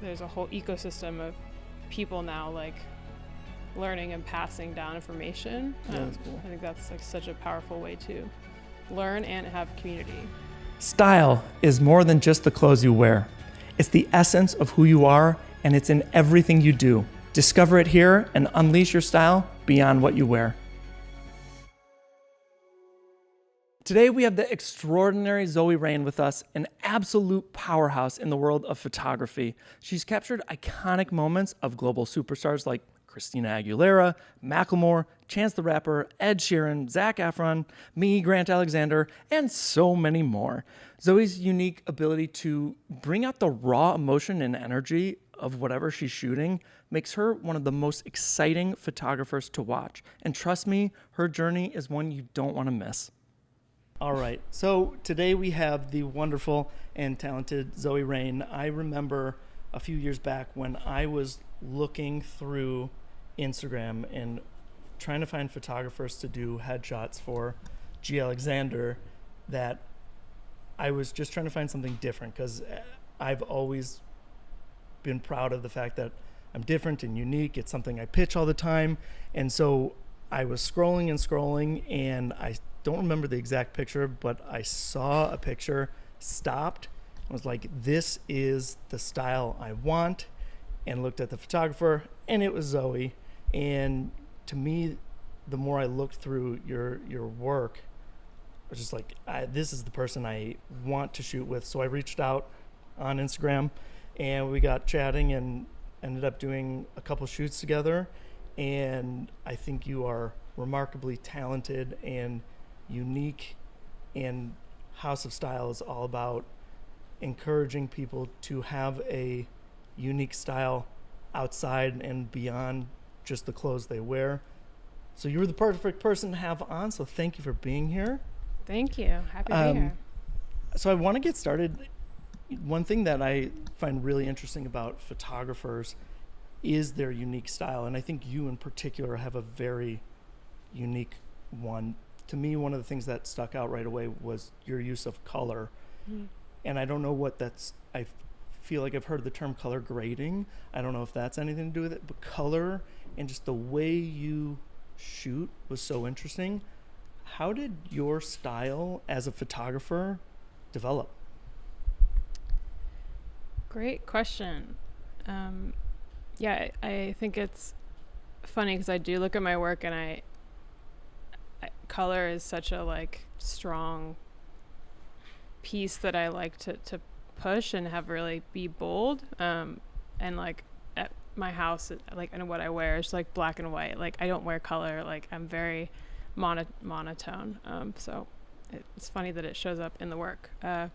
there's a whole ecosystem of people now like learning and passing down information. Yeah, that's cool. I think that's like such a powerful way to learn and have community. Style is more than just the clothes you wear. It's the essence of who you are, and it's in everything you do. Discover it here and unleash your style beyond what you wear. Today we have the extraordinary Zoe Rain with us, an absolute powerhouse in the world of photography. She's captured iconic moments of global superstars like Christina Aguilera, Macklemore, Chance the Rapper, Ed Sheeran, Zac Efron, me, Grant Alexander, and so many more. Zoe's unique ability to bring out the raw emotion and energy of whatever she's shooting makes her one of the most exciting photographers to watch. And trust me, her journey is one you don't want to miss. All right, so today we have the wonderful and talented Zoe Rain. I remember a few years back when I was looking through Instagram and trying to find photographers to do headshots for G. Alexander, that I was just trying to find something different, because I've always been proud of the fact that I'm different and unique. It's something I pitch all the time. And so I was scrolling, and I don't remember the exact picture, but I saw a picture, stopped, and was like, this is the style I want, and looked at the photographer, and it was Zoe. And to me, the more I looked through your work, I was just like, this is the person I want to shoot with. So I reached out on Instagram, and we got chatting and ended up doing a couple shoots together. And I think you are remarkably talented and unique, and House of Style is all about encouraging people to have a unique style outside and beyond just the clothes they wear. So you were the perfect person to have on, so thank you for being here. Thank you. Happy to be here. So I want to get started. One thing that I find really interesting about photographers is their unique style, and I think you in particular have a very unique one. To me, one of the things that stuck out right away was your use of color. And I don't know what that's, I feel like I've heard the term color grading. I don't know if that's anything to do with it, but color and just the way you shoot was so interesting. How did your style as a photographer develop? Great question. Yeah, I think it's funny because I do look at my work, and I color is such a like strong piece that I like to push and have really be bold. And like at my house, like, and what I wear is like black and white. Like I don't wear color. Like I'm very monotone. So it's funny that it shows up in the work. I'm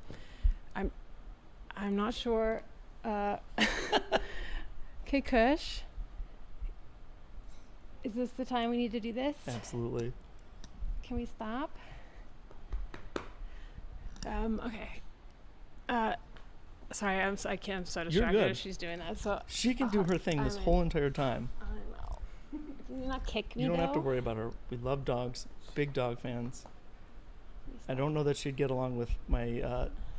not sure. Okay, Kush, is this the time we need to do this? Absolutely. Can we stop? Okay. Sorry, I'm so distracted as she's doing that. So she can do her thing this whole entire time. I know. Can you not kick me? You don't have to worry about her. We love dogs. Big dog fans. I don't know that she'd get along with my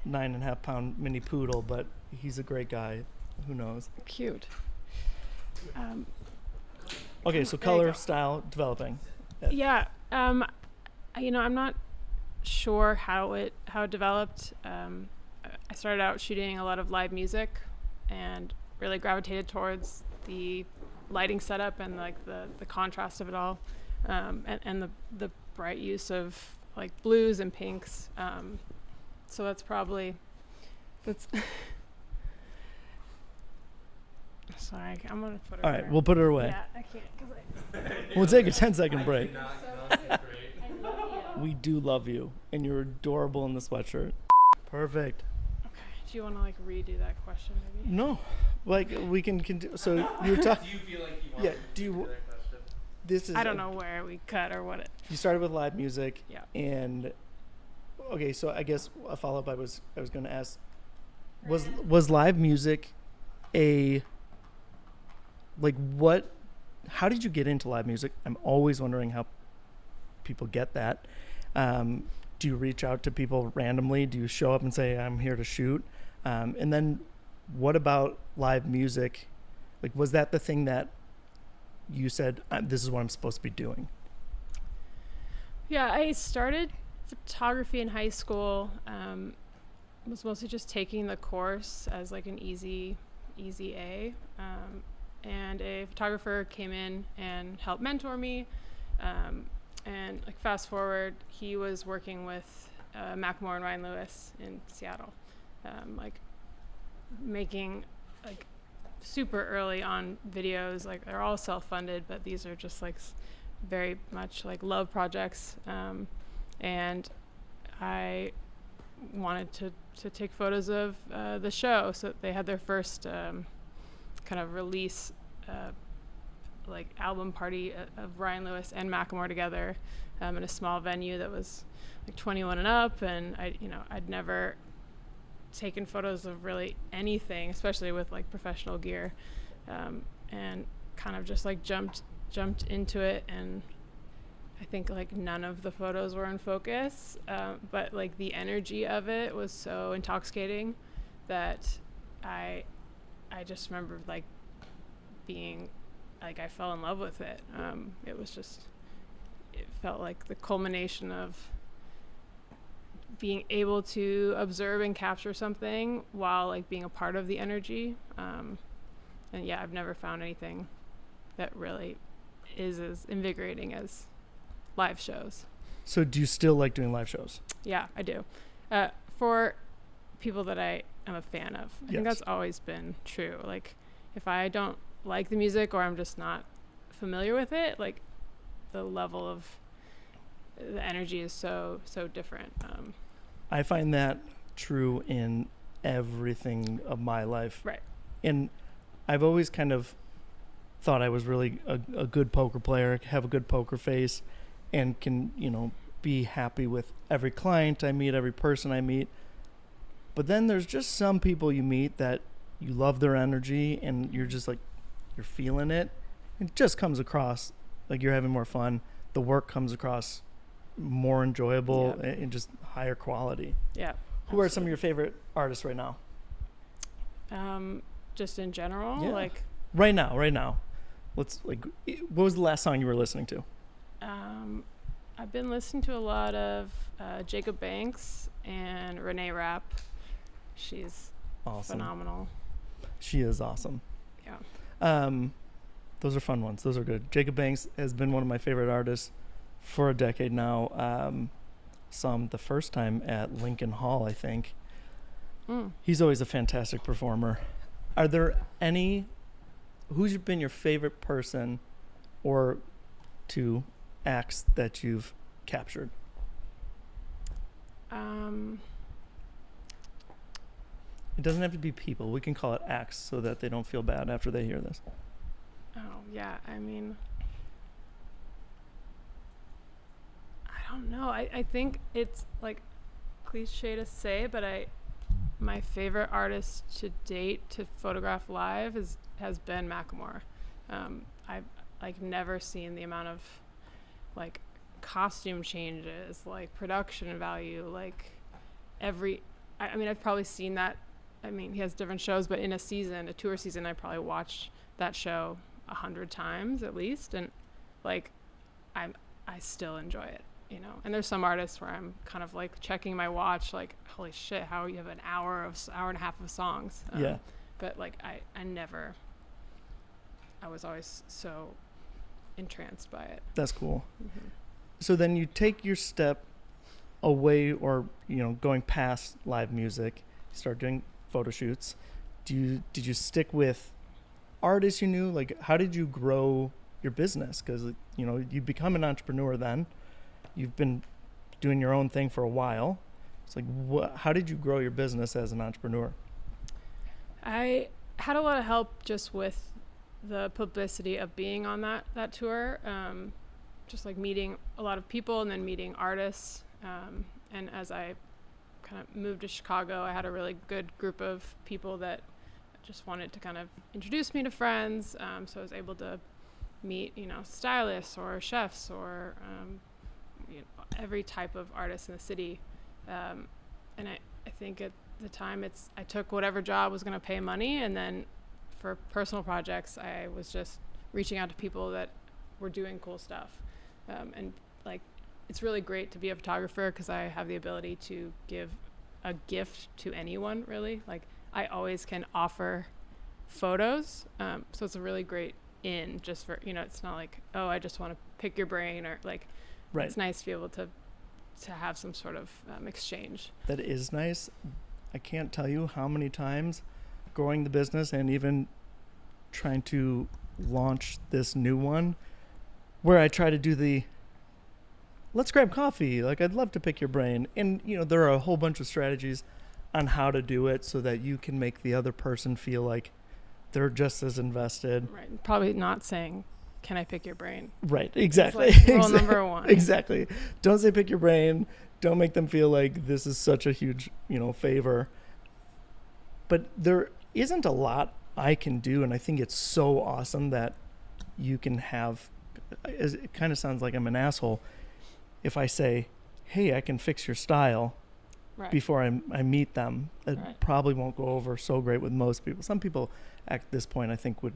9.5 pound mini poodle, but he's a great guy. Who knows? Cute. Okay, so color, style, developing. Yeah. I'm not sure how it developed. I started out shooting a lot of live music and really gravitated towards the lighting setup and like the contrast of it all, and the bright use of like blues and pinks. So that's sorry, I'm gonna put her. All right, we'll put her away. Yeah, I can't. We'll take a 10-second break. We do love you, and you're adorable in the sweatshirt. Perfect. Okay. Do you want to like redo that question, maybe? No, like we can continue. So you're talking. Do you feel like you want do you? that question? This is. I don't know where we cut or what it. You started with live music. Yeah. And okay, so I guess a follow up I was going to ask was live music how did you get into live music? I'm always wondering how people get that. Do you reach out to people randomly? Do you show up and say, I'm here to shoot? And then what about live music? Like, was that the thing that you said, this is what I'm supposed to be doing? Yeah, I started photography in high school. Was mostly just taking the course as like an easy A. And a photographer came in and helped mentor me. And like fast forward, he was working with Macklemore and Ryan Lewis in Seattle, like making like super early on videos. Like they're all self-funded, but these are just like very much like love projects. And I wanted to take photos of the show, so they had their first kind of release like album party of Ryan Lewis and Macklemore together in a small venue that was like 21 and up, and I'd never taken photos of really anything, especially with like professional gear, and kind of just like jumped into it. And I think like none of the photos were in focus, but like the energy of it was so intoxicating that I just remember like being like, I fell in love with it. It felt like the culmination of being able to observe and capture something while like being a part of the energy. And yeah, I've never found anything that really is as invigorating as live shows. So do you still like doing live shows? Yeah, I do. For people that I am a fan of. I think that's always been true. Like if I don't like the music or I'm just not familiar with it, like the level of the energy is so different. I find that true in everything of my life. Right. And I've always kind of thought I was really a good poker player, have a good poker face, and can, be happy with every client I meet, every person I meet. But then there's just some people you meet that you love their energy and you're just like, you're feeling it. It just comes across like you're having more fun. The work comes across more enjoyable and just higher quality. Yeah. Who are some of your favorite artists right now? Just in general, like right now. What was the last song you were listening to? I've been listening to a lot of Jacob Banks and Renee Rapp. She's awesome. Phenomenal. She is awesome. Yeah. Those are fun ones. Those are good. Jacob Banks has been one of my favorite artists for a decade now. Saw him the first time at Lincoln Hall, I think. He's always a fantastic performer. Are there who's been your favorite person or two acts that you've captured? It doesn't have to be people. We can call it acts so that they don't feel bad after they hear this. Oh, yeah. I mean, I don't know. I think it's like cliche to say, but my favorite artist to date to photograph live has been Macklemore. I've like never seen the amount of like costume changes, like production value, like I mean, I've probably seen that. I mean, he has different shows, but in a tour season, I probably watched that show 100 times at least. And like, I still enjoy it, and there's some artists where I'm kind of like checking my watch, like, holy shit, how you have an hour and a half of songs. But like, I was always so entranced by it. That's cool. Mm-hmm. So then you take your step away or, going past live music, you start doing photo shoots. Did you stick with artists you knew? Like, how did you grow your business? Because, you become an entrepreneur then. You've been doing your own thing for a while. It's like, how did you grow your business as an entrepreneur? I had a lot of help just with the publicity of being on that tour. Just like meeting a lot of people and then meeting artists. And as I kind of moved to Chicago, I had a really good group of people that just wanted to kind of introduce me to friends. So I was able to meet, stylists or chefs or every type of artist in the city. And I think at the time I took whatever job was going to pay money, and then for personal projects I was just reaching out to people that were doing cool stuff, and like it's really great to be a photographer because I have the ability to give a gift to anyone, really. Like I always can offer photos, so it's a really great in just for, it's not like, oh, I just want to pick your brain, or like, Right. It's nice to be able to have some sort of exchange. That is nice. I can't tell you how many times growing the business and even trying to launch this new one where I try to do let's grab coffee. Like, I'd love to pick your brain. And, there are a whole bunch of strategies on how to do it so that you can make the other person feel like they're just as invested. Right. Probably not saying, can I pick your brain? Right. Exactly. It's like rule number one. Exactly. Don't say pick your brain. Don't make them feel like this is such a huge, favor. But there isn't a lot I can do. And I think it's so awesome that you can have, it kind of sounds like I'm an asshole if I say, hey, I can fix your style. Right. Before I meet them. It probably won't go over so great with most people. Some people at this point I think would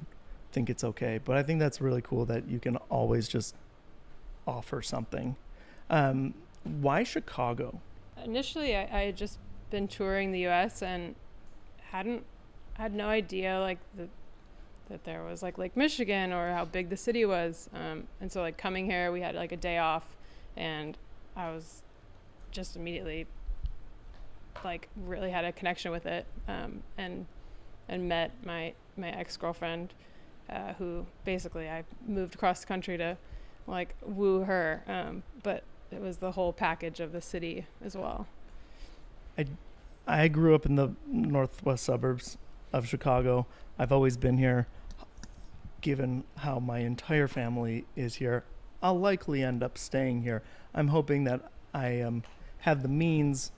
think it's okay, but I think that's really cool that you can always just offer something. Why Chicago? Initially I had just been touring the US and had no idea like that there was like Lake Michigan or how big the city was, and so like coming here we had like a day off and I was just immediately like really had a connection with it, and met my ex-girlfriend, who basically I moved across the country to like woo her, but it was the whole package of the city as well. I grew up in the northwest suburbs of Chicago. I've always been here. Given how my entire family is here, I'll likely end up staying here. I'm hoping that I have the means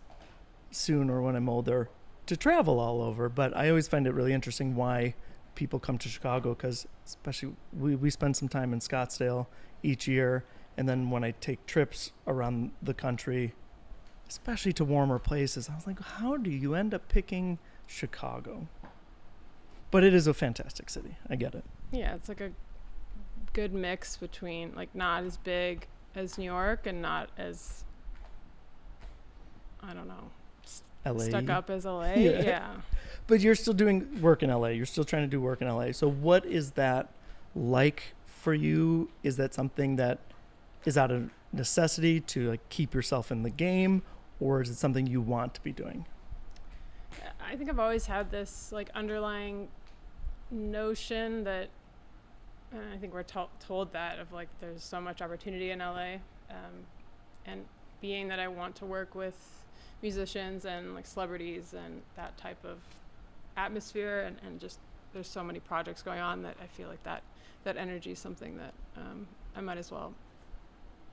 soon or when I'm older to travel all over, but I always find it really interesting why people come to Chicago, because especially we spend some time in Scottsdale each year, and then when I take trips around the country, especially to warmer places, I was like, how do you end up picking Chicago? But it is a fantastic city. I get it. Yeah, it's like a good mix between like not as big as New York and not as, I don't know, LA. Stuck up as LA. Yeah. But you're still doing work in LA. You're still trying to do work in LA. So what is that like for you? Is that something that is out of necessity to like keep yourself in the game, or is it something you want to be doing? I think I've always had this like underlying notion that, and I think we're told that, of like there's so much opportunity in LA, and being that I want to work with musicians and like celebrities and that type of atmosphere, and just there's so many projects going on that I feel like that energy is something that I might as well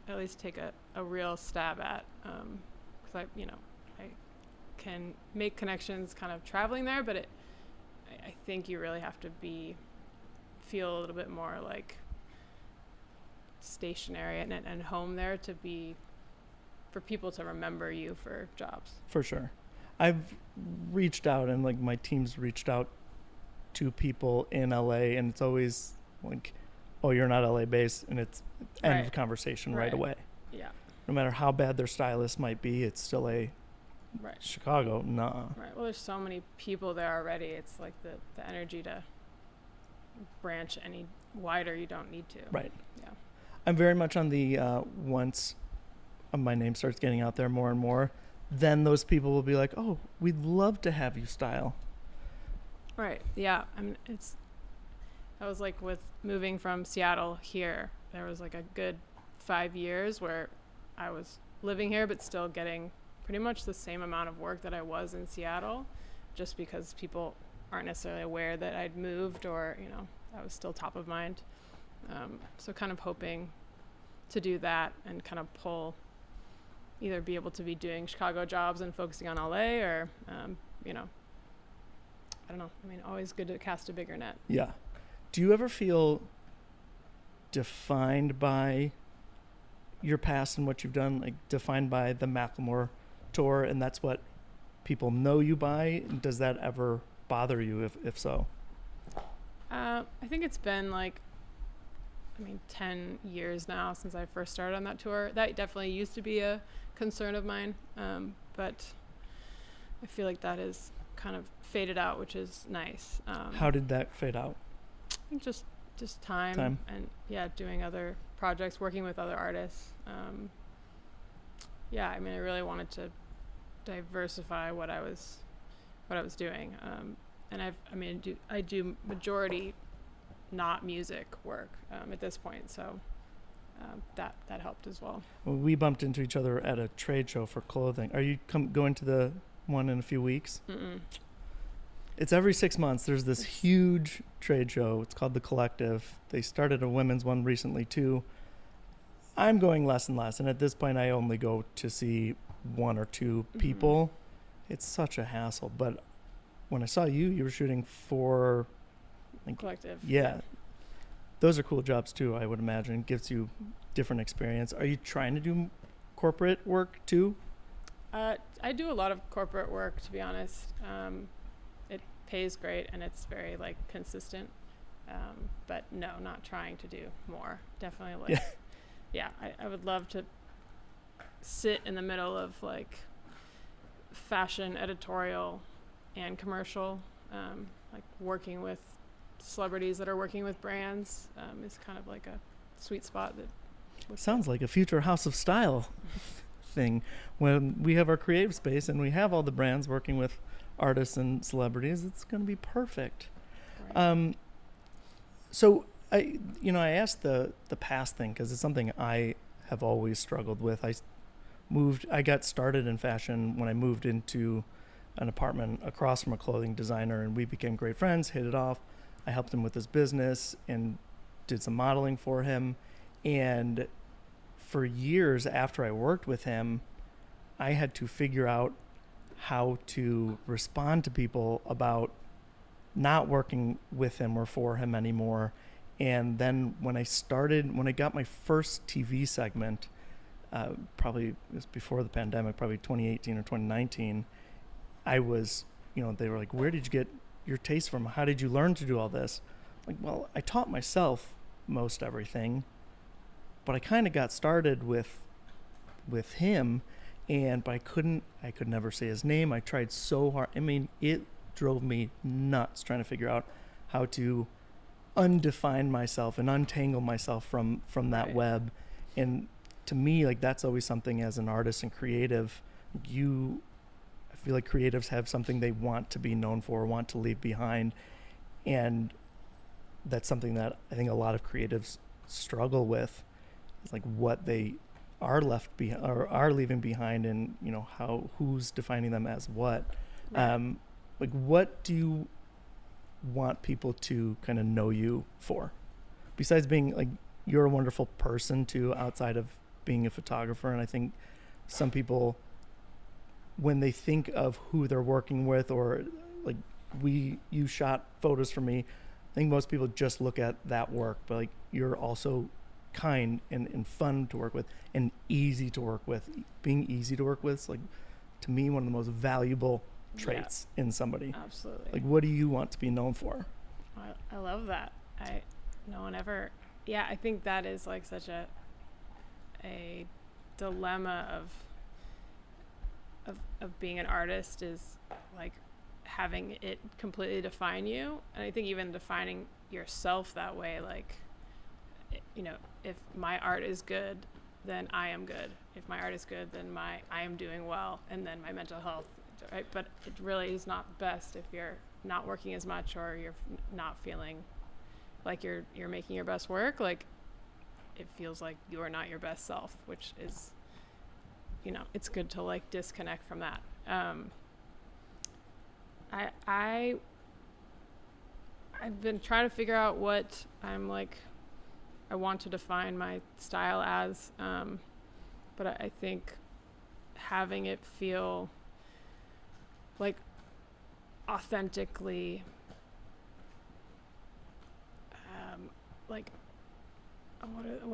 at least take a real stab at, because I can make connections kind of traveling there, but I think you really have to feel a little bit more like stationary and home there for people to remember you for jobs. For sure. I've reached out, and like my team's reached out to people in LA, and it's always like, oh, you're not LA based, and it's end of conversation right away. Yeah. No matter how bad their stylist might be, it's still Chicago. Nah. Right. Well, there's so many people there already. It's like the energy to branch any wider, you don't need to. Right. Yeah. I'm very much on the once my name starts getting out there more and more, then those people will be like, oh, we'd love to have you style. Right. Yeah. I was like with moving from Seattle here, there was like a good 5 years where I was living here but still getting pretty much the same amount of work that I was in Seattle, just because people aren't necessarily aware that I'd moved, or I was still top of mind. So kind of hoping to do that and kind of either be able to be doing Chicago jobs and focusing on LA, or I don't know. I mean, always good to cast a bigger net. Yeah. Do you ever feel defined by your past and what you've done, like defined by the Macklemore tour, and that's what people know you by? Does that ever bother you, if so? I think it's been 10 years now since I first started on that tour. That definitely used to be a concern of mine, but I feel like that is kind of faded out, which is nice. How did that fade out? I think just time and doing other projects, working with other artists. I really wanted to diversify what I was doing, and I do majority not music work at this point, so that helped as well. Well, we bumped into each other at a trade show for clothing. Are you going to the one in a few weeks? Mm-mm. It's every 6 months. There's this huge trade show. It's called The Collective. They started a women's one recently too. I'm going less and less, and at this point I only go to see one or two people. It's such a hassle. But when I saw you were shooting for Collective. Yeah. Those are cool jobs too, I would imagine. It gives you different experience. Are you trying to do corporate work too? I do a lot of corporate work, to be honest. It pays great and it's very consistent. But no, not trying to do more. Definitely I would love to sit in the middle of fashion editorial and commercial, working with celebrities that are working with brands is kind of like a sweet spot. That sounds like a future House of Style thing when we have our creative space and we have all the brands working with artists and celebrities. It's going to be perfect. Right. So I asked the past thing because it's something I have always struggled with. I got started in fashion when I moved into an apartment across from a clothing designer, and we became great friends, hit it off. I helped him with his business and did some modeling for him. And for years after I worked with him, I had to figure out how to respond to people about not working with him or for him anymore. And then when I got my first TV segment, probably it was before the pandemic, probably 2018 or 2019, I was, they were like, where did you get your taste from? How did you learn to do all this? Well, I taught myself most everything, but I kind of got started with him, but I could never say his name. I tried so hard. It drove me nuts trying to figure out how to undefine myself and untangle myself from that web. And to me, that's always something as an artist and creative, I feel like creatives have something they want to be known for, want to leave behind. And that's something that I think a lot of creatives struggle with, is what they are left behind or are leaving behind, and who's defining them as what. Right. What do you want people to kind of know you for, besides being you're a wonderful person too, outside of being a photographer? And I think some people, when they think of who they're working with, or you shot photos for me, I think most people just look at that work, but you're also kind and fun to work with and easy to work with. Being easy to work with is to me one of the most valuable traits in somebody. Absolutely. What do you want to be known for? I love that. No one ever. Yeah, I think that is such a dilemma of being an artist, is having it completely define you. And I think even defining yourself that way, if my art is good, then I am good. If my art is good, then I am doing well, and then my mental health, right? But it really is not best if you're not working as much, or you're not feeling like you're making your best work. It feels like you are not your best self, which is, it's good to disconnect from that. I've been trying to figure out what I want to define my style as, but I think having it feel authentically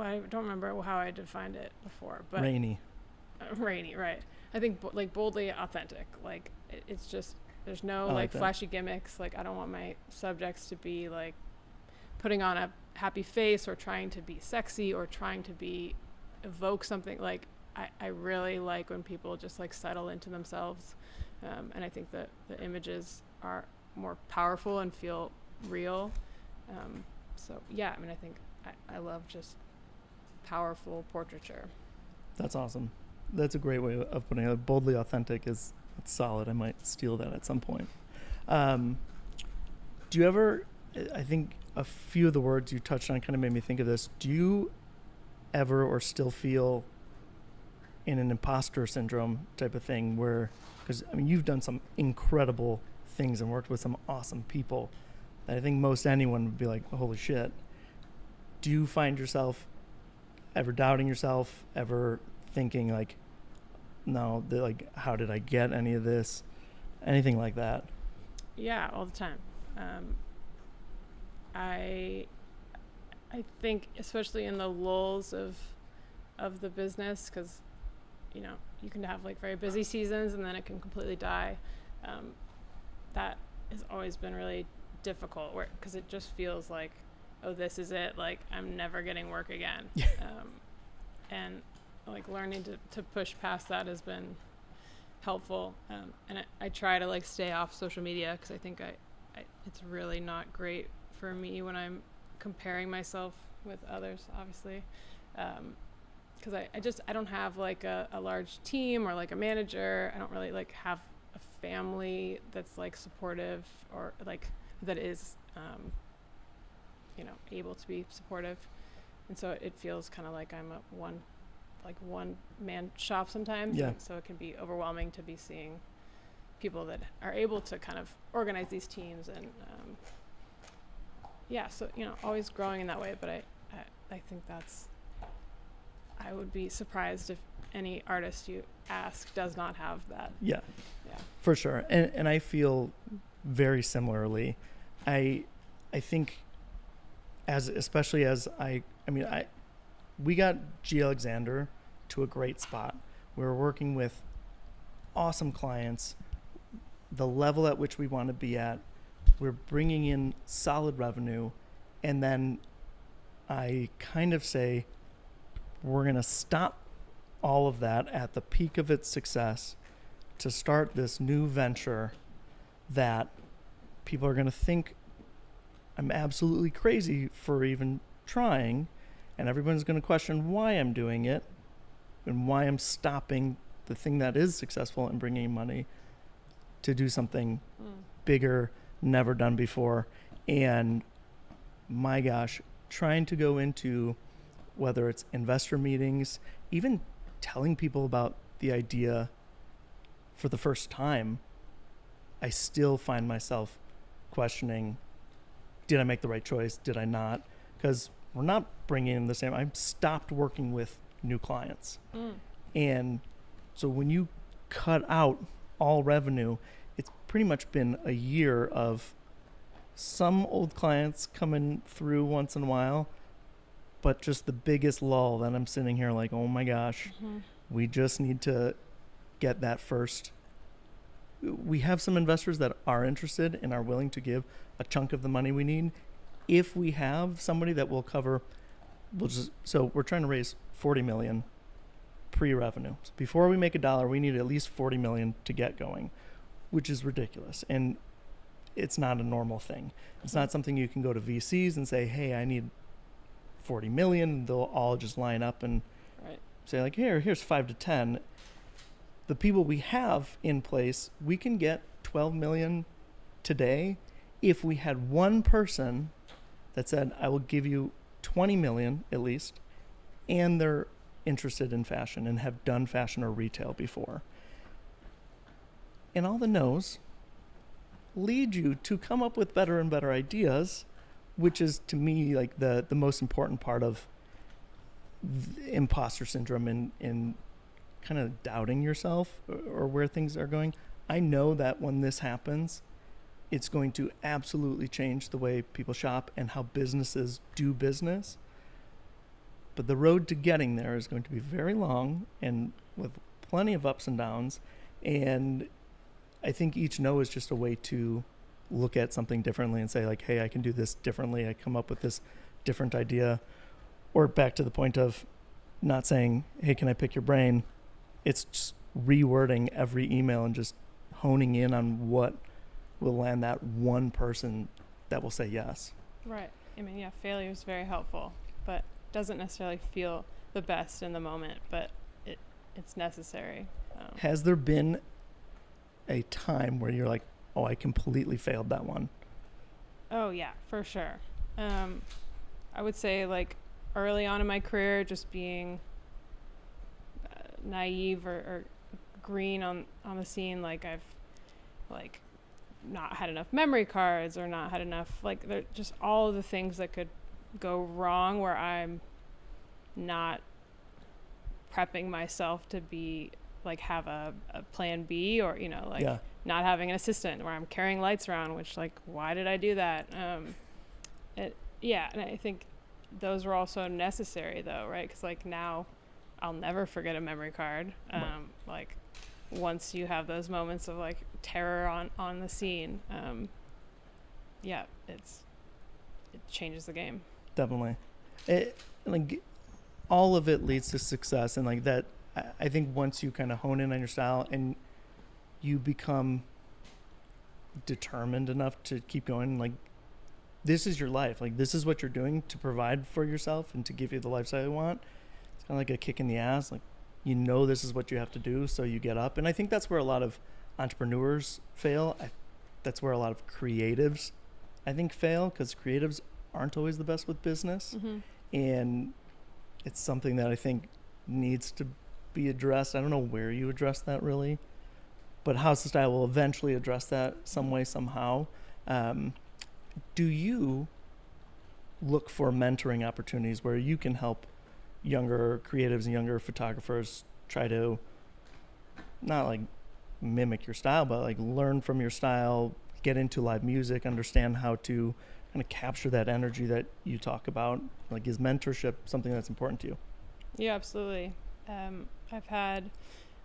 I don't remember how I defined it before, but Rainy, right. I think like boldly authentic. Like it's just there's no I like that. flashy gimmicks. Like I don't want my subjects to be like putting on a happy face or trying to be sexy or trying to be evoke something. Like I really like when people just like settle into themselves, and I think that the images are more powerful and feel real. So yeah, I mean I think I love just powerful portraiture. That's awesome. That's a great way of putting it. Boldly authentic is solid. I might steal that at some point. Do you ever, I think a few of the words you touched on kind of made me think of this. Do you ever or still feel in an imposter syndrome type of thing where, because I mean, you've done some incredible things and worked with some awesome people that I think most anyone would be like, holy shit. Do you find yourself ever doubting yourself, ever thinking like, no, like, how did I get any of this? Anything like that? Yeah, all the time. I think especially in the lulls of the business, because you can have like very busy seasons and then it can completely die. That has always been really difficult, because it just feels like, oh, this is it. Like I'm never getting work again. And like learning to push past that has been helpful. And I try to like stay off social media, because I think it's really not great for me when I'm comparing myself with others, obviously. Because I don't have like a large team or like a manager. I don't really like have a family that's like supportive or like that is able to be supportive. And so it feels kind of like I'm a one man shop sometimes. Yeah. So it can be overwhelming to be seeing people that are able to kind of organize these teams and so always growing in that way. But I think I would be surprised if any artist you ask does not have that. Yeah, yeah, for sure. And I feel very similarly. I think especially as we got G. Alexander to a great spot. We were working with awesome clients, the level at which we want to be at. We're bringing in solid revenue. And then I kind of say, we're going to stop all of that at the peak of its success to start this new venture that people are going to think I'm absolutely crazy for even trying, and everyone's going to question why I'm doing it and why I'm stopping the thing that is successful and bringing money to do something bigger, never done before. And my gosh, trying to go into whether it's investor meetings, even telling people about the idea for the first time, I still find myself questioning, did I make the right choice? Did I not? Because we're not bringing in the same. I've stopped working with new clients. And so when you cut out all revenue, it's pretty much been a year of some old clients coming through once in a while, but just the biggest lull that I'm sitting here like, oh my gosh, we just need to get that first. We have some investors that are interested and are willing to give a chunk of the money we need. If we have somebody that will cover, so we're trying to raise 40 million pre-revenue. So before we make $1, we need at least 40 million to get going, which is ridiculous. And it's not a normal thing. It's not something you can go to VCs and say, hey, I need 40 million. They'll all just line up and say like, here's 5 to 10. The people we have in place, we can get 12 million today if we had one person that said, I will give you 20 million at least, and they're interested in fashion and have done fashion or retail before. And all the no's lead you to come up with better and better ideas, which is to me like the most important part of imposter syndrome and kind of doubting yourself or where things are going. I know that when this happens, it's going to absolutely change the way people shop and how businesses do business. But the road to getting there is going to be very long and with plenty of ups and downs, and I think each no is just a way to look at something differently and say like, hey, I can do this differently. I come up with this different idea. Or back to the point of not saying, hey, can I pick your brain? It's just rewording every email and just honing in on what will land that one person that will say yes. Right. I mean, yeah, failure is very helpful, but doesn't necessarily feel the best in the moment, but it's necessary. Has there been a time where you're like, oh, I completely failed that one? Oh, yeah, for sure. I would say, like, early on in my career, just being naive or green on the scene, like, I've, like, not had enough memory cards or not had enough, like, they're just all of the things that could go wrong where I'm not prepping myself to be, like, have a plan B, or, you know, like, not having an assistant where I'm carrying lights around, which, like, why did I do that? And I think those were also necessary, though, right? Because, like, now I'll never forget a memory card. Like, once you have those moments of, like, terror on the scene, it changes the game. Definitely. Like, all of it leads to success, and, like, that, I think once you kind of hone in on your style and you become determined enough to keep going, like, this is your life. Like, this is what you're doing to provide for yourself and to give you the lifestyle you want. It's kind of like a kick in the ass. Like, you know, this is what you have to do, so you get up. And I think that's where a lot of entrepreneurs fail. That's where a lot of creatives, I think, fail, because creatives aren't always the best with business. Mm-hmm. And it's something that I think needs to be addressed. I don't know where you address that, really, but House of Style will eventually address that some way, somehow. Do you look for mentoring opportunities where you can help younger creatives and younger photographers try to not, like, mimic your style, but, like, learn from your style, get into live music, understand how to kind of capture that energy that you talk about? Like, is mentorship something that's important to you? Yeah, absolutely. I had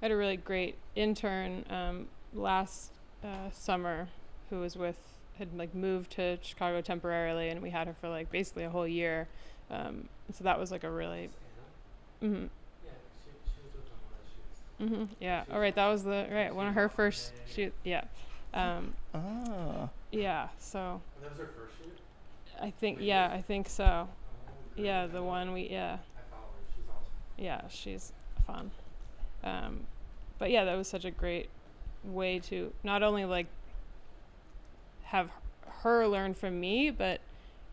a really great intern last summer who had, like, moved to Chicago temporarily, and we had her for, like, basically a whole year. So that was, like, a really... Mm-hmm. Yeah, she was with one of the shoots. Mm-hmm. Yeah. All right. That was one of her first shoot. Yeah. Yeah. So. And that was her first shoot? I think so. Oh, yeah, the one we. Yeah. I follow her. She's awesome. Yeah, she's fun. But yeah, that was such a great way to not only, like, have her learn from me, but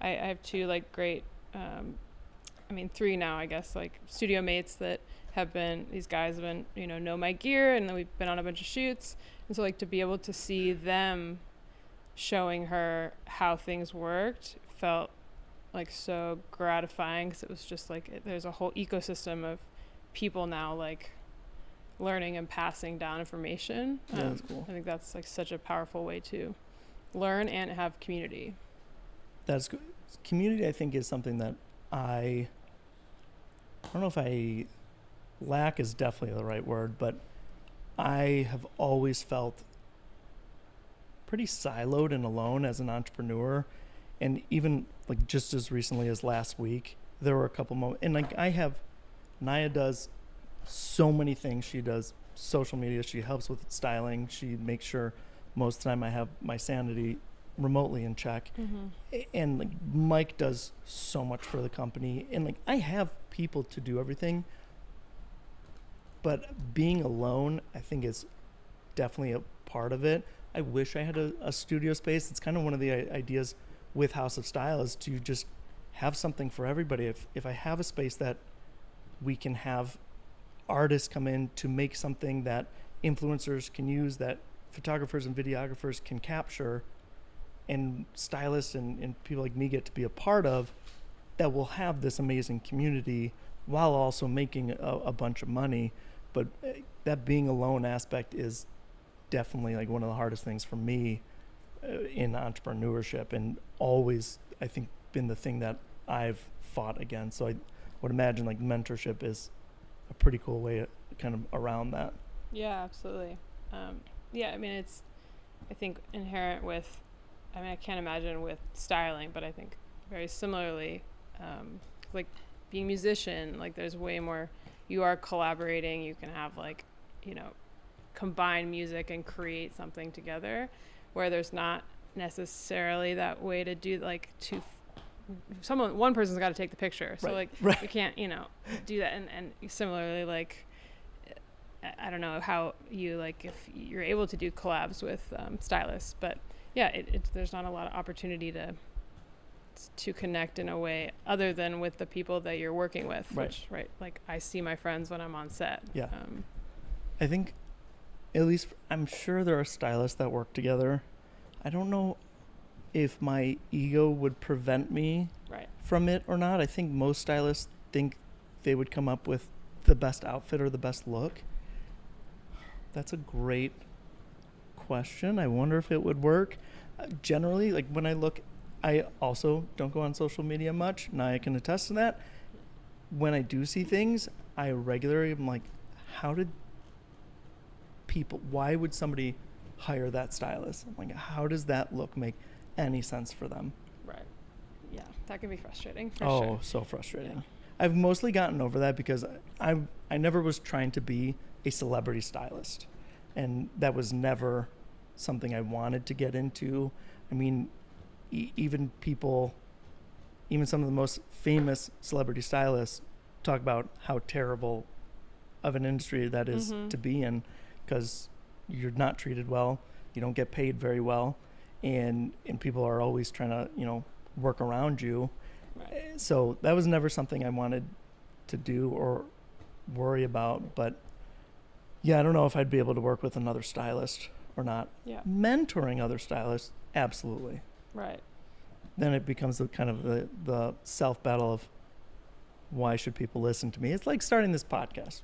I have two, like, great. Three now, I guess, like, studio mates that these guys have been, you know my gear, and then we've been on a bunch of shoots. And so, like, to be able to see them showing her how things worked felt, like, so gratifying, because it was just, like, there's a whole ecosystem of people now, like, learning and passing down information. Yeah, that's cool. I think that's, like, such a powerful way to learn and have community. That's good. Community, I think, is something that I don't know if I lack is definitely the right word, but I have always felt pretty siloed and alone as an entrepreneur. And even, like, just as recently as last week, there were a couple moments, and, like, Naya does so many things. She does social media, she helps with styling, she makes sure most of the time I have my sanity remotely in check. Mm-hmm. And, like, Mike does so much for the company, and, like, I have people to do everything, but being alone, I think, is definitely a part of it. I wish I had a studio space. It's kind of one of the ideas with House of Style, is to just have something for everybody. If I have a space that we can have artists come in to make something that influencers can use, that photographers and videographers can capture, and stylists and people like me get to be a part of, that will have this amazing community while also making a bunch of money. But that being alone aspect is definitely, like, one of the hardest things for me in entrepreneurship, and always, I think, been the thing that I've fought against. So I would imagine, like, mentorship is a pretty cool way kind of around that. Yeah, absolutely. Yeah, I mean, I think inherent with, I mean, I can't imagine with styling, but I think very similarly, like being a musician, like there's way more, you are collaborating, you can have like, combine music and create something together, where there's not necessarily that way to do like one person's got to take the picture, so like you can't do that, and similarly, like I don't know how you, like, if you're able to do collabs with stylists, but yeah, there's not a lot of opportunity to connect in a way other than with the people that you're working with, which like I see my friends when I'm on set. I think, at least I'm sure there are stylists that work together. I don't know if my ego would prevent me from it or not. I think most stylists think they would come up with the best outfit or the best look. That's a great question. I wonder if it would work. Generally, like when I look, I also don't go on social media much. Naya can attest to that. When I do see things, I regularly am like, why would somebody hire that stylist? I'm like, how does that look make any sense for them? Right. Yeah, that can be frustrating. Sure. So frustrating. Yeah. I've mostly gotten over that because I never was trying to be a celebrity stylist, and that was never something I wanted to get into. I mean, even some of the most famous celebrity stylists talk about how terrible of an industry that is to be in, because you're not treated well, you don't get paid very well, and people are always trying to work around you. So that was never something I wanted to do or worry about. But yeah, I don't know if I'd be able to work with another stylist or not. Yeah. Mentoring other stylists, absolutely. Right. Then it becomes the self battle of, why should people listen to me? It's like starting this podcast.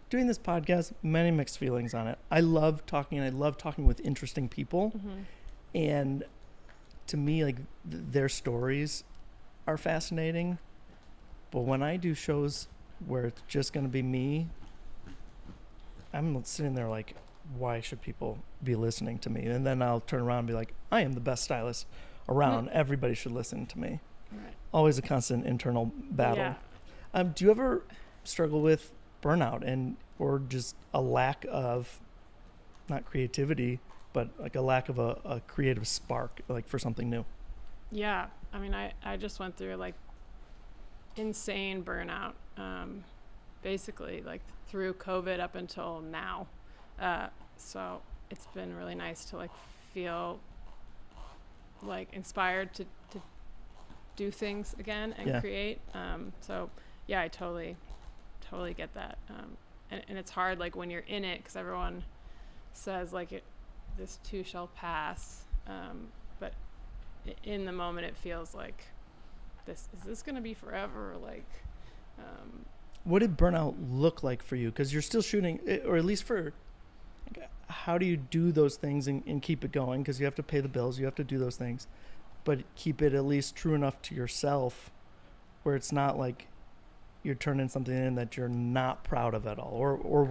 Doing this podcast, many mixed feelings on it. I love talking, and I love talking with interesting people. And to me, like, their stories are fascinating. But when I do shows where it's just going to be me, I'm sitting there like, why should people be listening to me? And then I'll turn around and be like, I am the best stylist around. Everybody should listen to me. Always a constant internal battle. Yeah. Do you ever struggle with burnout or just a lack of, not creativity, but like a lack of a creative spark, like for something new? Yeah. I mean, I just went through like insane burnout, basically like through COVID up until now. So it's been really nice to like feel like inspired to do things again and create. So yeah, I totally get that. And it's hard, like when you're in it, because everyone says like this too shall pass. But in the moment, it feels like is this going to be forever? Or like, what did burnout look like for you? Because you're still shooting, or at least for, how do you do those things and keep it going? Because you have to pay the bills, you have to do those things, but keep it at least true enough to yourself where it's not like you're turning something in that you're not proud of at all. Or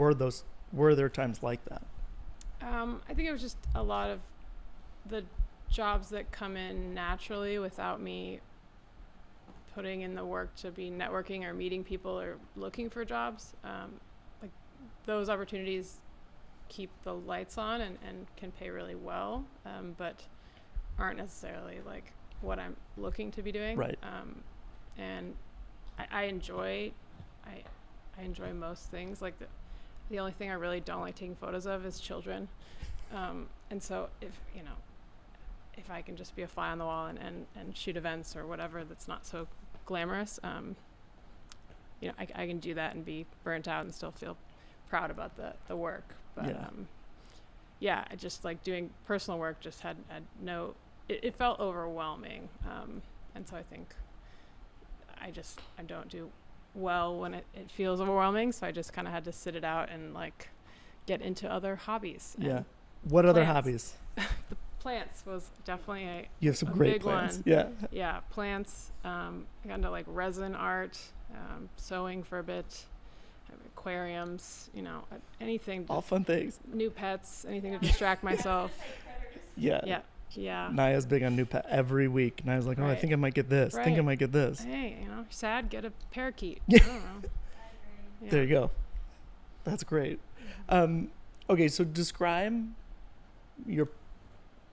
were there times like that? I think it was just a lot of the jobs that come in naturally without me putting in the work to be networking or meeting people or looking for jobs. Like those opportunities keep the lights on and can pay really well, but aren't necessarily like what I'm looking to be doing. Right. And I enjoy most things. Like the only thing I really don't like taking photos of is children. And so if I can just be a fly on the wall and shoot events or whatever that's not so glamorous, I can do that and be burnt out and still feel proud about the work. But I just like doing personal work just had no, it felt overwhelming. And so I think I don't do well when it feels overwhelming. So I just kind of had to sit it out and like get into other hobbies. Yeah. What other hobbies? The plants was definitely you have some great plants. One. Yeah. Plants. I got into like resin art, sewing for a bit. aquariums, anything. All fun things. New pets, anything to distract myself. Yeah. Yeah. Naya's big on new pet every week. Naya's like, oh, I Right. think I might get this. Think I Right. might get this. Hey, sad, get a parakeet. Yeah. I don't know. Yeah. There you go. That's great. Okay, so describe your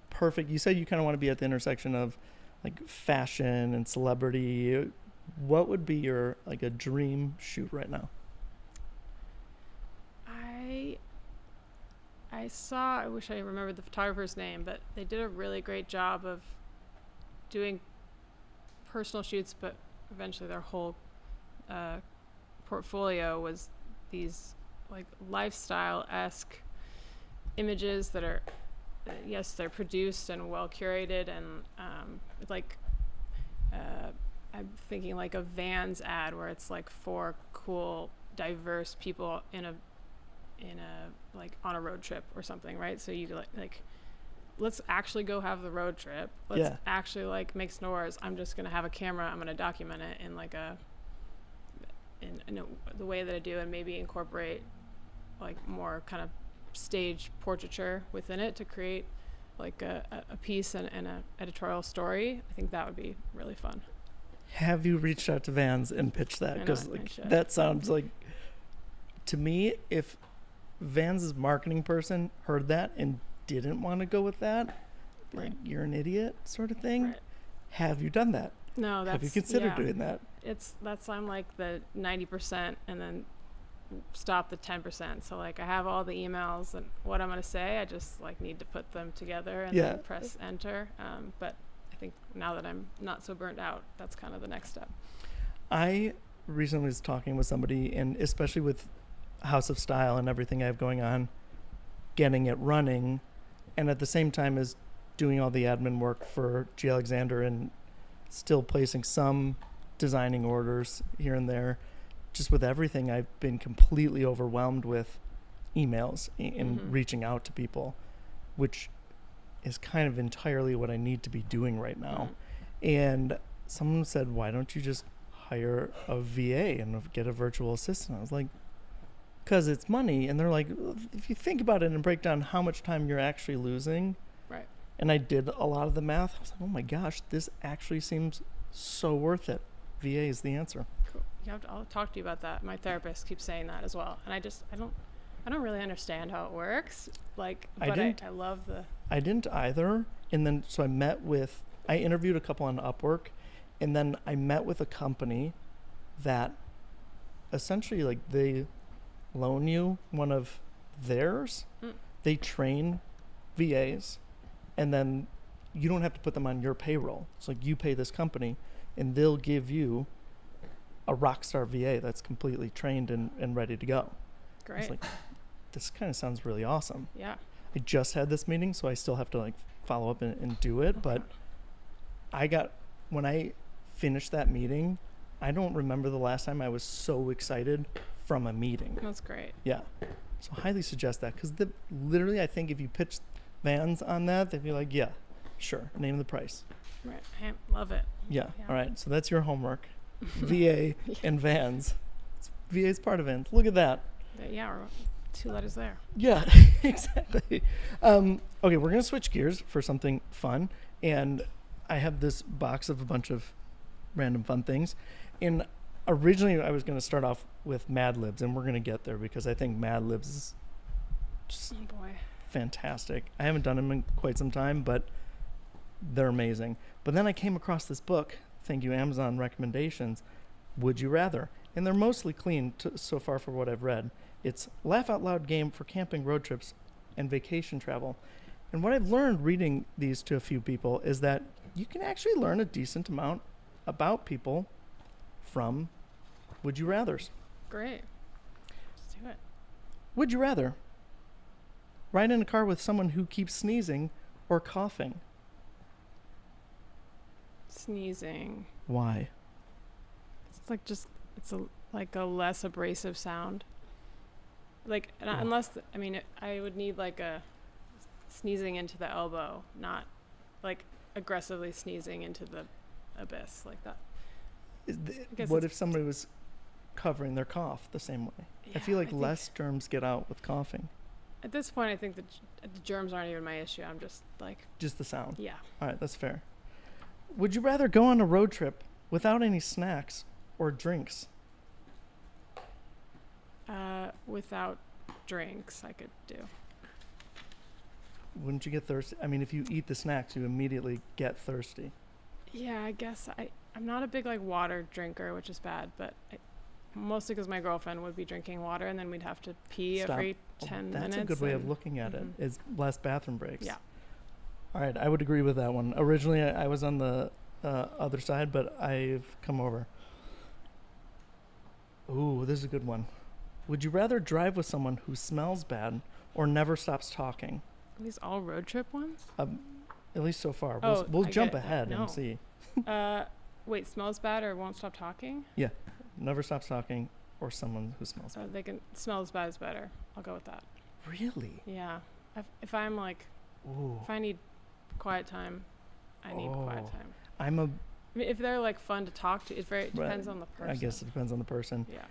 perfect. You said you kind of want to be at the intersection of like fashion and celebrity. What would be your like a dream shoot right now? I wish I remembered the photographer's name, but they did a really great job of doing personal shoots, but eventually their whole portfolio was these like lifestyle-esque images that are, yes, they're produced and well curated, and I'm thinking like a Vans ad where it's like 4 cool, diverse people in a like on a road trip or something, right? So you like let's actually go have the road trip. Let's actually like make s'nores. I'm just gonna have a camera. I'm gonna document it in like the way that I do, and maybe incorporate like more kind of stage portraiture within it to create like a piece and a editorial story. I think that would be really fun. Have you reached out to Vans and pitched that? Because like that sounds like, to me, if Vans' marketing person heard that and didn't want to go with that, like you're an idiot sort of thing. Right. Have you done that? No, have you considered doing that? I'm like the 90% and then stop the 10%. So like I have all the emails and what I'm going to say, I just like need to put them together and then press enter. But I think now that I'm not so burnt out, that's kind of the next step. I recently was talking with somebody, and especially with House of Style and everything I have going on, getting it running, and at the same time as doing all the admin work for G. Alexander and still placing some designing orders here and there. Just with everything, I've been completely overwhelmed with emails and reaching out to people, which is kind of entirely what I need to be doing right now. And someone said, why don't you just hire a VA and get a virtual assistant? I was like, because it's money. And they're like, if you think about it and break down how much time you're actually losing. Right. And I did a lot of the math. I was like, oh my gosh, this actually seems so worth it. VA is the answer. Cool. I'll talk to you about that. My therapist keeps saying that as well. And I don't really understand how it works. Like, but I love I didn't either. And then, so I interviewed a couple on Upwork, and then I met with a company that essentially like they loan you one of theirs. They train VAs, and then you don't have to put them on your payroll. It's like you pay this company and they'll give you a rock star VA that's completely trained and ready to go. Great. I was like, this kind of sounds really awesome. Yeah. I just had this meeting, so I still have to like follow up and do it. Okay. But when I finished that meeting, I don't remember the last time I was so excited from a meeting. That's great. Yeah. So I highly suggest that, because literally I think if you pitch Vans on that, they'd be like, yeah, sure, name the price. Right. I love it. Yeah. All right. So that's your homework. VA and Vans. VA's part of Vans. Look at that. Yeah. 2 letters there. Yeah, exactly. Okay, we're going to switch gears for something fun. And I have this box of a bunch of random fun things. And originally I was going to start off with Mad Libs, and we're going to get there because I think Mad Libs is just fantastic. I haven't done them in quite some time, but they're amazing. But then I came across this book, thank you Amazon recommendations, Would You Rather? And they're mostly clean so far for what I've read. It's laugh out loud game for camping, road trips, and vacation travel. And what I've learned reading these to a few people is that you can actually learn a decent amount about people from Would You Rathers. Great. Let's do it. Would you rather ride in a car with someone who keeps sneezing or coughing? Sneezing. Why? It's like a less abrasive sound. Like, unless, I would need like a sneezing into the elbow, not like aggressively sneezing into the abyss like that. What if somebody was covering their cough the same way. Yeah, I feel like think less germs get out with coughing. at this point, I think the germs aren't even my issue. I'm just like, Just the sound. yeah. All right, that's fair. Would you rather go on a road trip without any snacks or drinks? Without drinks, I could do. Wouldn't you get thirsty? I mean, if you eat the snacks, you immediately get thirsty. Yeah, I guess I'm not a big like water drinker, which is bad, but mostly because my girlfriend would be drinking water and then we'd have to pee Stop. every 10 minutes. That's a good way of looking at it, is less bathroom breaks. Yeah. All right, I would agree with that one. Originally, I was on the other side, but I've come over. Ooh, this is a good one. Would you rather drive with someone who smells bad or never stops talking? Are these all road trip ones? At least so far. Oh, We'll I jump get it. ahead No. and see. Wait, smells bad or won't stop talking? Never stops talking or someone who smells So bad. they can smell as bad as better. I'll go with that. Really? Yeah. If I'm like, Ooh. if I need quiet time, I need quiet time. I mean, if they're like fun to talk to, it depends on the person. I guess it depends on the person. Yeah.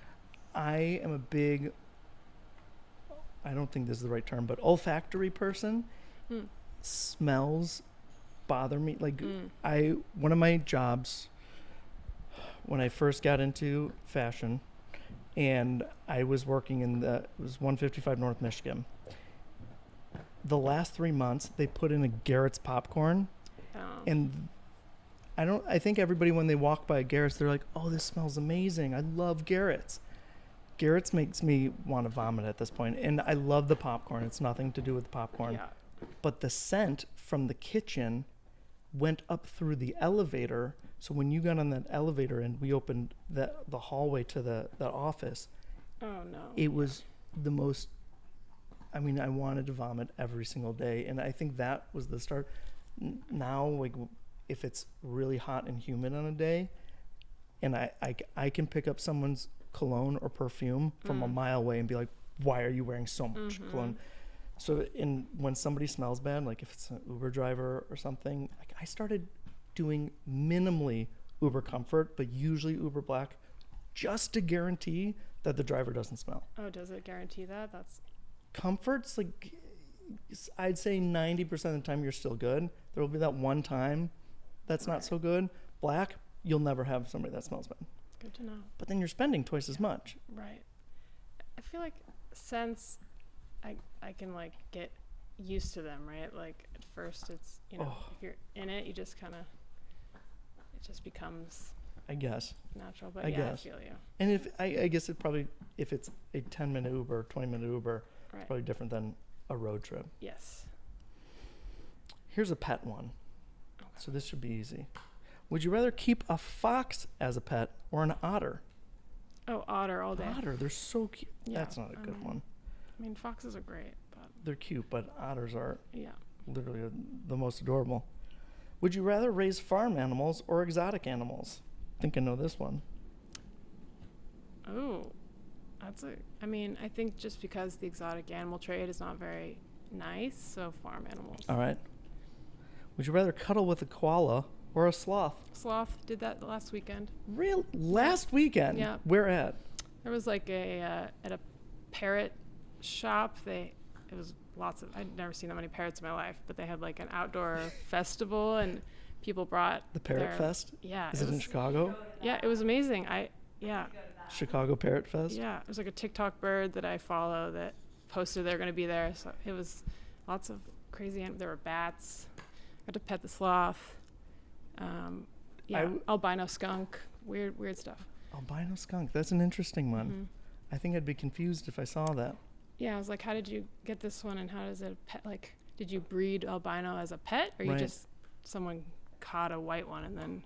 I am a big, I don't think this is the right term, but olfactory person. Smells bother me. Like one of my jobs when I first got into fashion, and I was working it was 155 North Michigan. The last 3 months they put in a Garrett's popcorn, and I think everybody when they walk by a Garrett's, they're like, oh, this smells amazing. I love Garrett's. Garrett's makes me want to vomit at this point, and I love the popcorn. It's nothing to do with the popcorn. Yeah. But the scent from the kitchen went up through the elevator. So when you got on that elevator and we opened the hallway to the office, Oh no. it was the most, I mean, I wanted to vomit every single day. And I think that was the start. Now, like, if it's really hot and humid on a day, and I can pick up someone's cologne or perfume from a mile away and be like, why are you wearing so much cologne? So when somebody smells bad, like if it's an Uber driver or something, like I started doing minimally Uber Comfort, but usually Uber Black, just to guarantee that the driver doesn't smell. Oh, does it guarantee that? That's Comfort's like, I'd say 90% of the time you're still good. There will be that one time that's not so good. Black, you'll never have somebody that smells bad. good to know. But then you're spending twice as much. Right. I feel like since I can like get used to them, right? Like at first it's, if you're in it, you just kind of, it just becomes I guess. natural. But I yeah, guess. I feel you. And if I guess if it's a 10-minute Uber, 20-minute Uber, Right. probably different than a road trip. Yes. Here's a pet one. Okay. So this should be easy. Would you rather keep a fox as a pet or an otter? Oh, otter all day. Otter, they're so cute. Yeah, That's not a good one. I mean, foxes are great, but They're cute, but otters are yeah. literally the most adorable. Would you rather raise farm animals or exotic animals? I think I know this one. Oh, I mean, I think just because the exotic animal trade is not very nice, so farm animals. All right. Would you rather cuddle with a koala or a sloth? Sloth did that last weekend. Real last weekend? Yeah. Where at? There was like at a parrot shop. It was lots of, I'd never seen that many parrots in my life, but they had like an outdoor festival and people brought The Parrot Fest? Yeah. Is it in Chicago? Yeah, it was amazing. Chicago Parrot Fest? Yeah, it was like a TikTok bird that I follow that posted they're going to be there. So it was lots of crazy. There were bats. Got to pet the sloth. Albino skunk. Weird stuff. Albino skunk. That's an interesting one. Mm-hmm. I think I'd be confused if I saw that. Yeah, I was like, how did you get this one, and how does it pet? Like, did you breed albino as a pet, or Right. you just someone caught a white one and then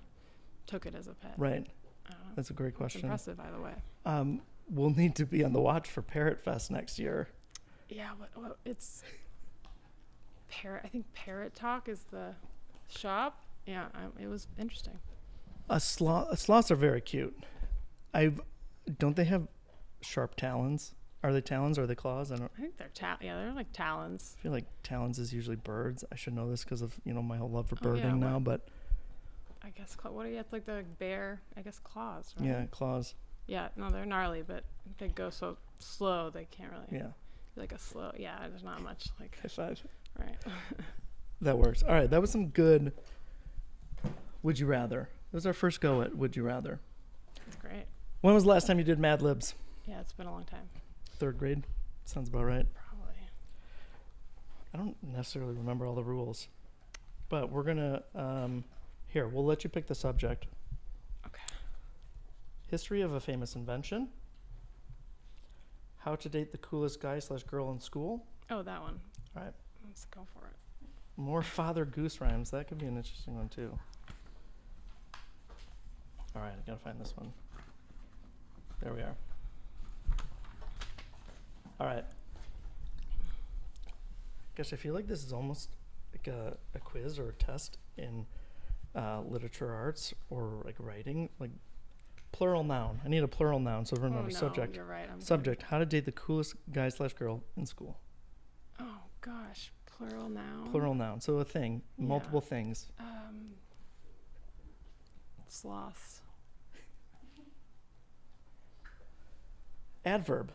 took it as a pet? Right. I don't know. That's a great It's question. impressive, by the way. We'll need to be on the watch for Parrot Fest next year. Yeah, what it's Parrot. I think Parrot Talk is the shop. Yeah, it was interesting. Sloths are very cute. Don't they have sharp talons? Are they talons or are they claws? I think they're they're like talons. feel like talons is usually birds. I should know this because of my whole love for Oh, birding yeah, now. But I guess what are you? It's like the bear. I guess claws. Right? yeah, claws. Yeah, no, they're gnarly, but they go so slow they can't really. Yeah. Like a slow. Yeah, there's not much like. High five. Right. That works. All right, that was some good Would You Rather. It was our first go at Would You Rather. That's great. When was the last time you did Mad Libs? Yeah, it's been a long time. 3rd grade? Sounds about right. Probably. I don't necessarily remember all the rules. But we're going to... here, we'll let you pick the subject. Okay. History of a famous invention. How to date the coolest guy/girl in school. Oh, that one. All right. Let's go for it. More Father Goose rhymes. That could be an interesting one, too. All right, I got to find this one. There we are. All right. Gosh, I feel like this is almost like a quiz or a test in literature arts or like writing. Like plural noun. I need a plural noun, so remember subject. You're right. Subject, how to date the coolest guy/girl in school. Oh, gosh. Plural noun. Plural noun. So a thing, multiple things. Sloths. Adverb.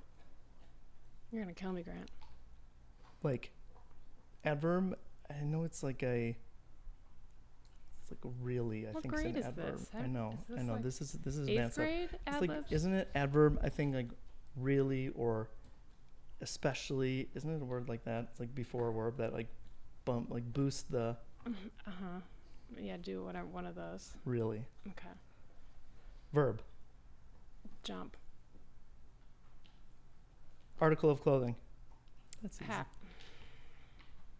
You're going to kill me, Grant. Like, adverb, I know it's like a... It's like really, I What think grade it's is an adverb. this? I know, Is I know. like This is 8th advanced. grade It's ad like, libs? isn't it adverb? I think like really or especially. Isn't it a word like that? It's like before a verb that like boost the Uh-huh. Yeah, do whatever, one of those. really. Okay. Verb. Jump. Article of clothing. That's easy. Hat.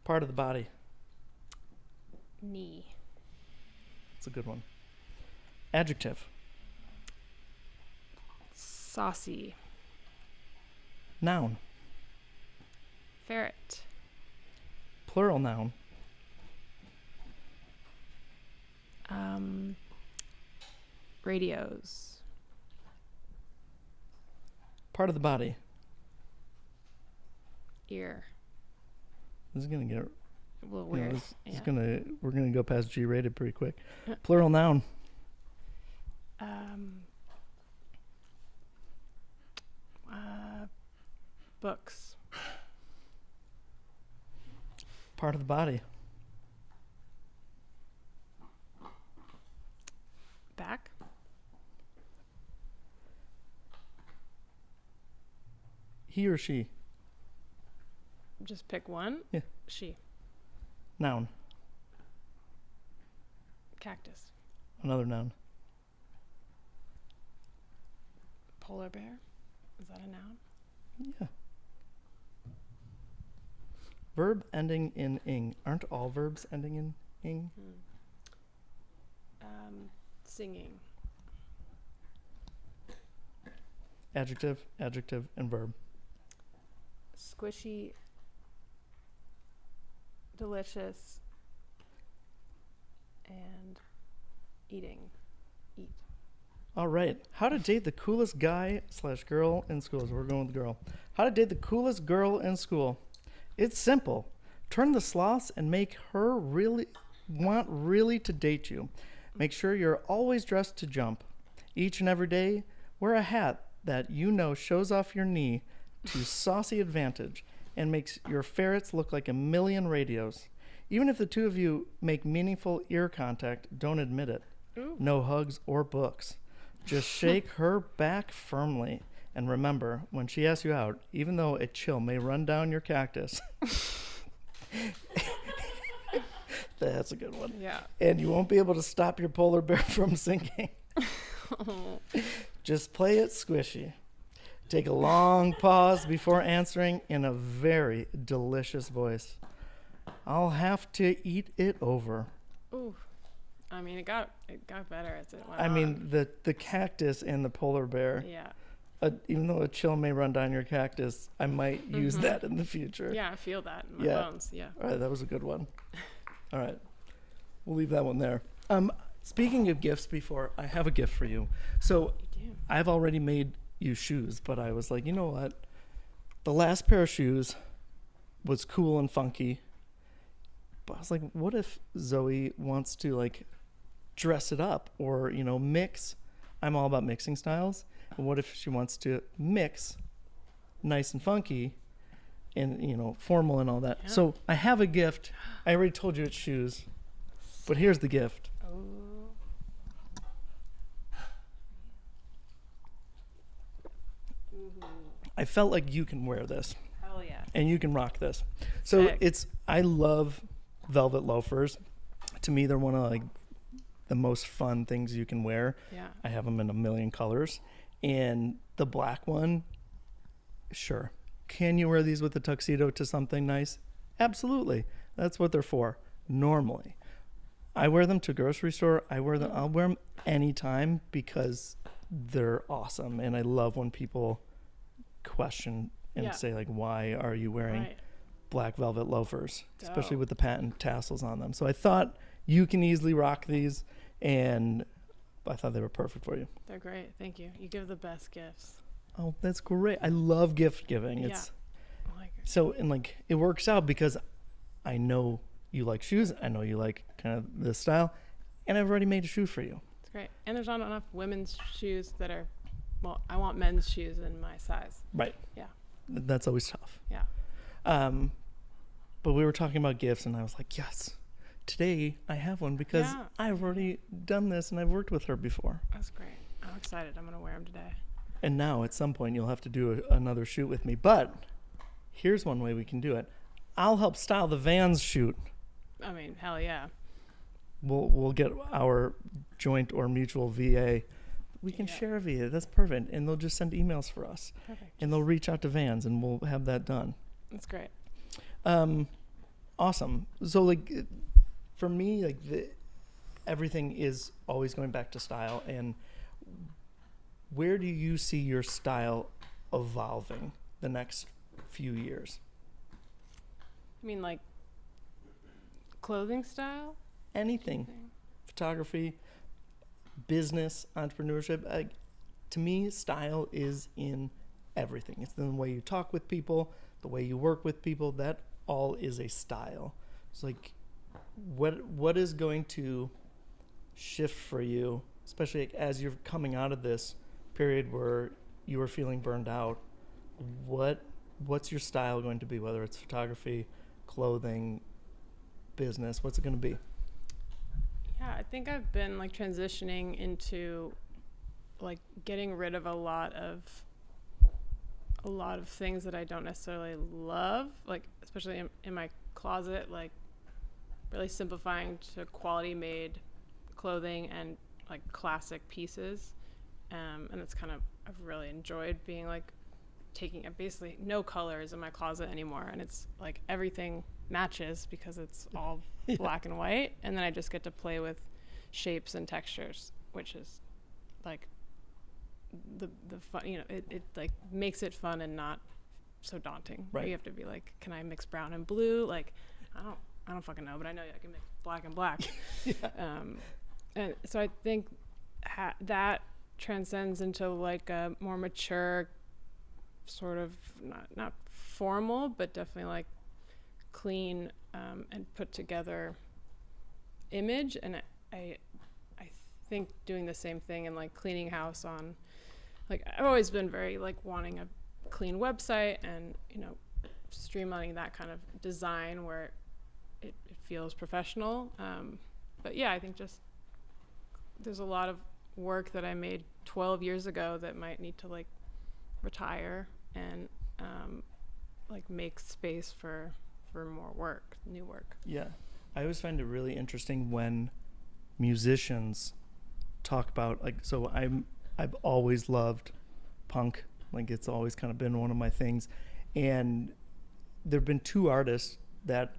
Part of the body. Knee. That's a good one. Adjective. Saucy. Noun. Ferret. Plural noun. Radios. Part of the body. Ear. This is gonna get A little weird. we're gonna go past G rated pretty quick. Plural noun. Books. Part of the body. Back. He or she. Just pick one. Yeah. She. Noun. Cactus. Another noun. Polar bear. Is that a noun? Yeah. Verb ending in ing. Aren't all verbs ending in ing? Singing. Adjective, and verb. Squishy. Delicious. And eating. Eat. All right. How to date the coolest guy/girl in school. So we're going with the girl. How to date the coolest girl in school. It's simple. Turn the sloths and make her really to date you. Make sure you're always dressed to jump. Each and every day, wear a hat that you know shows off your knee to saucy advantage and makes your ferrets look like a million radios. Even if the two of you make meaningful ear contact, don't admit it. Ooh. No hugs or books. Just shake her back firmly. And remember, when she asks you out, even though a chill may run down your cactus, that's a good one. Yeah. And you won't be able to stop your polar bear from sinking. Just play it squishy. Take a long pause before answering in a very delicious voice. I'll have to eat it over. Ooh. I mean, it got better as it went I on. mean, the cactus and the polar bear. Yeah. Even though a chill may run down your cactus, I might use that in the future. Yeah, I feel that in my bones. Yeah. All right, that was a good one. All right, we'll leave that one there. Speaking of gifts, before I have a gift for you. So You do. I've already made you shoes, but I was like, you know what? The last pair of shoes was cool and funky. But I was like, what if Zoe wants to like dress it up or, mix I'm all about mixing styles. And what if she wants to mix nice and funky and, you know, formal and all that? Yeah. So I have a gift. I already told you it's shoes, but here's the gift. Oh. I felt like you can wear this Hell yeah. and you can rock this. So Sick. I love velvet loafers. To me, they're one of like the most fun things you can wear. Yeah. I have them in a million colors. And the black one, sure. Can you wear these with a tuxedo to something nice? Absolutely. That's what they're for normally. I wear them to grocery store. I'll wear them anytime because they're awesome. And I love when people question and say like, why are you wearing black velvet loafers, especially with the patent tassels on them? So I thought you can easily rock these, and I thought they were perfect for you. They're great. Thank you. You give the best gifts. Oh, that's great. I love gift giving. It's Like so, and like it works out because I know you like shoes. I know you like kind of this style, and I've already made a shoe for you. it's great. And there's not enough women's shoes that are, well, I want men's shoes in my size. Right. Yeah. That's always tough. Yeah. But we were talking about gifts, and I was like, yes, today I have one because I've already done this and I've worked with her before. That's great. I'm excited. I'm going to wear them today. And now at some point you'll have to do another shoot with me. But here's one way we can do it. I'll help style the Vans shoot. I mean, hell yeah. We'll get our joint or mutual VA. We can share a VA. That's perfect. And they'll just send emails for us. Perfect. And they'll reach out to Vans and we'll have that done. That's great. Awesome. So like for me, like everything is always going back to style. And where do you see your style evolving the next few years? I mean, like clothing style? Anything. Photography, business, entrepreneurship. To me, style is in everything. It's in the way you talk with people, the way you work with people. That all is a style. It's like, what is going to shift for you, especially like as you're coming out of this period where you were feeling burned out? What's your style going to be, whether it's photography, clothing, business? What's it going to be? Yeah, I think I've been like transitioning into like getting rid of a lot of things that I don't necessarily love, like especially in my closet, like really simplifying to quality made clothing and like classic pieces. And it's kind of, I've really enjoyed being like taking basically no colors in my closet anymore. And it's like everything matches because it's all black and white. And then I just get to play with shapes and textures, which is like the fun, you know, it like makes it fun and not so daunting. Right. You have to be like, can I mix brown and blue? Like, I don't fucking know, but I know I can mix black and black. And so I think that transcends into like a more mature sort of not formal, but definitely like clean and put together image. And I think doing the same thing and like cleaning house on, like I've always been very like wanting a clean website and, you know, streamlining that kind of design where it feels professional. But yeah, I think just there's a lot of work that I made 12 years ago that might need to like retire and like make space for more work, new work. Yeah. I always find it really interesting when musicians talk about like, so I've always loved punk. Like it's always kind of been one of my things. And there've been two artists that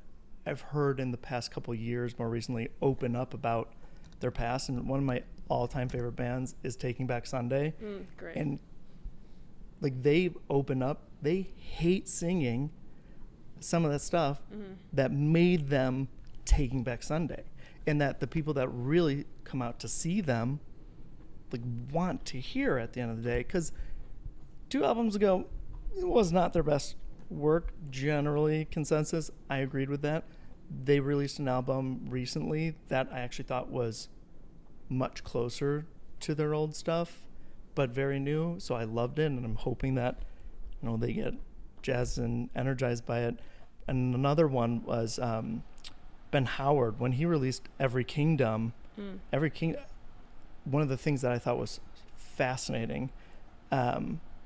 I've heard in the past couple of years, more recently, open up about their past. And one of my all-time favorite bands is Taking Back Sunday. Great. And like they open up, they hate singing some of that stuff that made them Taking Back Sunday. And that the people that really come out to see them like want to hear at the end of the day. Because 2 albums ago, it was not their best work, generally consensus. I agreed with that. They released an album recently that I actually thought was much closer to their old stuff, but very new. So I loved it, and I'm hoping that, they get jazzed and energized by it. And another one was Ben Howard, when he released Every Kingdom. One of the things that I thought was fascinating,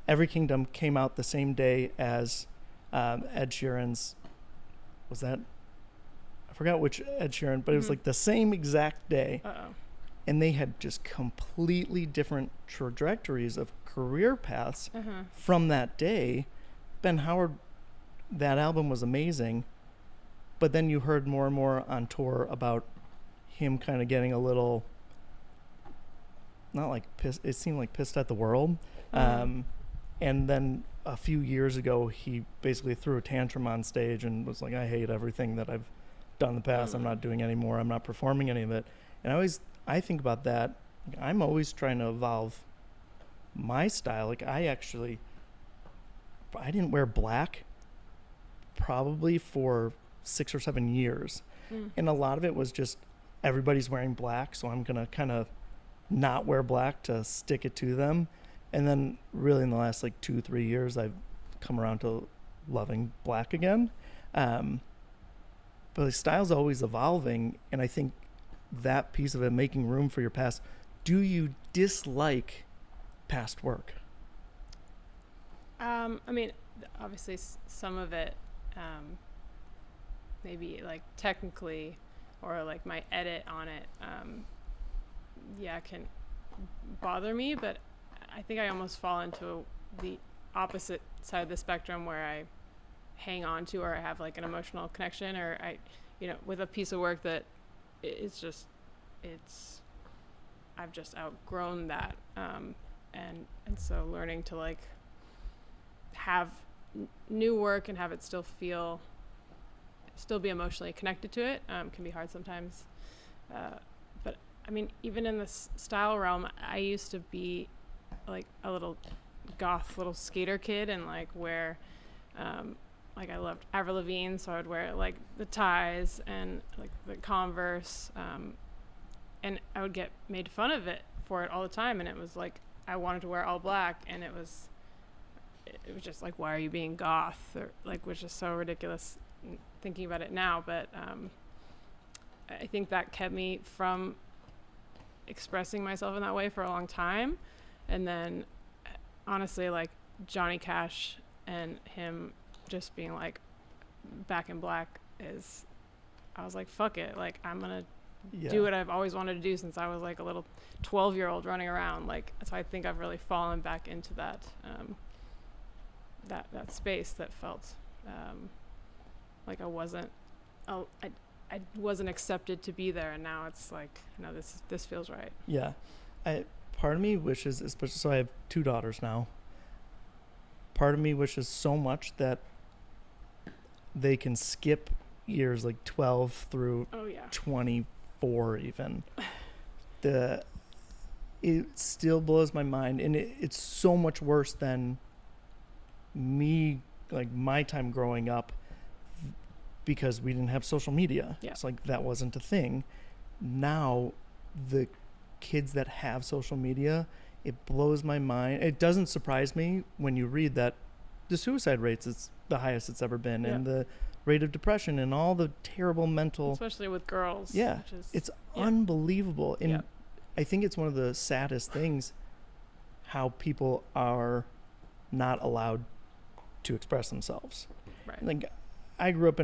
Every Kingdom came out the same day as Ed Sheeran's, was that, I forgot which Ed Sheeran, but it was like the same exact day. And they had just completely different trajectories of career paths from that day. Ben Howard, that album was amazing, but then you heard more and more on tour about him kind of getting a little, not like pissed, it seemed like pissed at the world. And then a few years ago, he basically threw a tantrum on stage and was like, I hate everything that I've done in the past. I'm not doing anymore. I'm not performing any of it. And I think about that. I'm always trying to evolve my style. Like I didn't wear black probably for 6 or 7 years. And a lot of it was just everybody's wearing black, so I'm going to kind of not wear black to stick it to them. And then really in the last 2-3 years, I've come around to loving black again. But the style's always evolving, and I think that piece of it, making room for your past. Do you dislike past work? I mean, obviously some of it, maybe technically, or my edit on it, can bother me, but I think I almost fall into the opposite side of the spectrum where I hang on to, or I have an emotional connection, or with a piece of work that I've just outgrown that, and so learning to have new work and have it still be emotionally connected to it can be hard sometimes, but I mean, even in the style realm, I used to be a little goth little skater kid and wear I loved Avril Lavigne, so I would wear the ties and the Converse, and I would get made fun of it for it all the time, and it was I wanted to wear all black, and it was just why are you being goth, or which is so ridiculous thinking about it now, but I think that kept me from expressing myself in that way for a long time. And then honestly, Johnny Cash and him just being back in black I was fuck it, I'm gonna do what I've always wanted to do since I was a little 12-year-old running around. So I think I've really fallen back into that that space that felt I wasn't accepted to be there, and now it's no, this feels right. Part of me wishes, especially, so I have 2 daughters now, part of me wishes so much that they can skip years 12 through 24 even. It still blows my mind, and it's so much worse than me, my time growing up, because we didn't have social media. It's that wasn't a thing. Now the kids that have social media, it blows my mind. It doesn't surprise me when you read that the suicide rates is the highest it's ever been, and the rate of depression and all the terrible mental, especially with girls. It's unbelievable. And I think it's one of the saddest things how people are not allowed to express themselves. Right. I grew up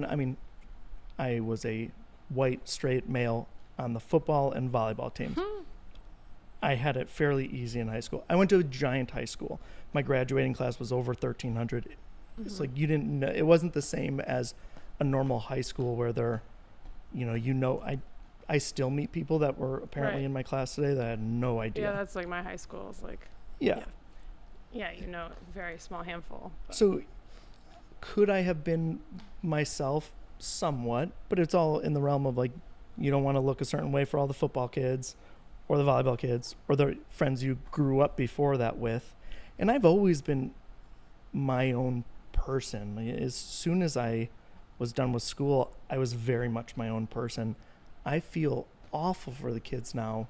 I was a white straight male on the football and volleyball teams. I had it fairly easy in high school. I went to a giant high school. My graduating class was over 1,300. It's you didn't know, it wasn't the same as a normal high school where they're, I still meet people that were apparently in my class today that I had no idea. Yeah, that's my high school is very small handful. But. So could I have been myself somewhat, but it's all in the realm of you don't want to look a certain way for all the football kids or the volleyball kids or the friends you grew up before that with. And I've always been my own person. As soon as I was done with school, I was very much my own person. I feel awful for the kids now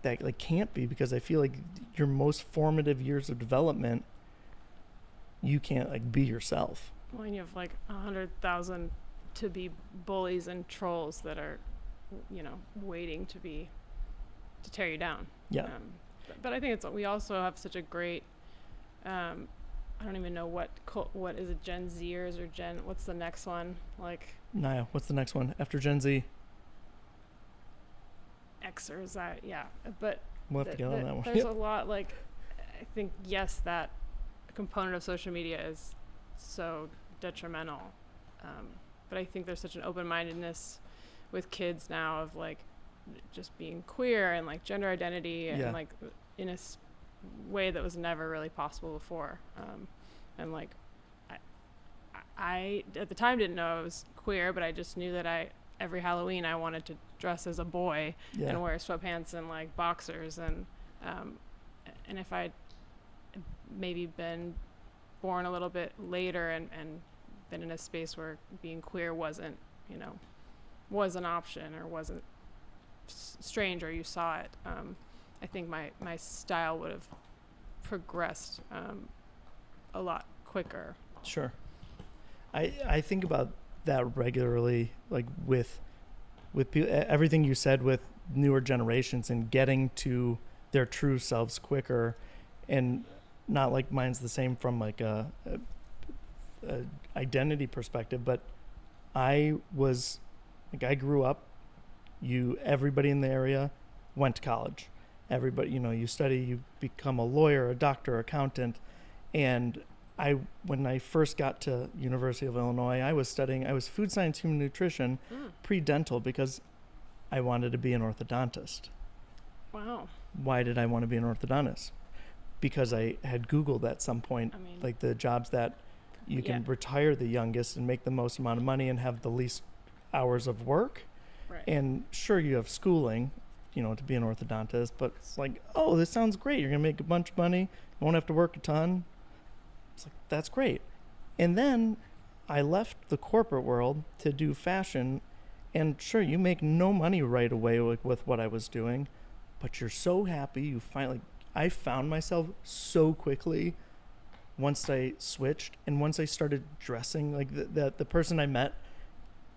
that like can't be, because I feel like your most formative years of development, you can't like be yourself. Well, and you have like 100,000 to be bullies and trolls that are, waiting to tear you down. Yeah. But I think we also have such a great, I don't even know what is it, Gen Zers or what's the next one? Like Naya, what's the next one after Gen Z? Xers, yeah. But We'll have to get on that one. there's a lot, like, I think, yes, that component of social media is so detrimental. But I think there's such an open-mindedness with kids now of like just being queer and like gender identity and like in a way that was never really possible before. And like I at the time didn't know I was queer, but I just knew that every Halloween I wanted to dress as a boy and wear sweatpants and like boxers, and if I'd maybe been born a little bit later and been in a space where being queer wasn't an option or wasn't strange or you saw it, I think my style would have progressed a lot quicker. Sure. I think about that regularly, like with everything you said with newer generations and getting to their true selves quicker, and not like mine's the same from like a identity perspective, but I grew up, everybody in the area went to college. Everybody, you study, you become a lawyer, a doctor, accountant. And when I first got to University of Illinois, I was food science, human nutrition, pre-dental, because I wanted to be an orthodontist. Wow. Why did I want to be an orthodontist? Because I had Googled at some point, like the jobs that you can retire the youngest and make the most amount of money and have the least hours of work. Right. And sure, you have schooling, to be an orthodontist, but it's like, oh, this sounds great. You're going to make a bunch of money. You won't have to work a ton. It's like, that's great. And then I left the corporate world to do fashion, and sure, you make no money right away with what I was doing, but you're so happy. I found myself so quickly once I switched, and once I started dressing, like the person I met,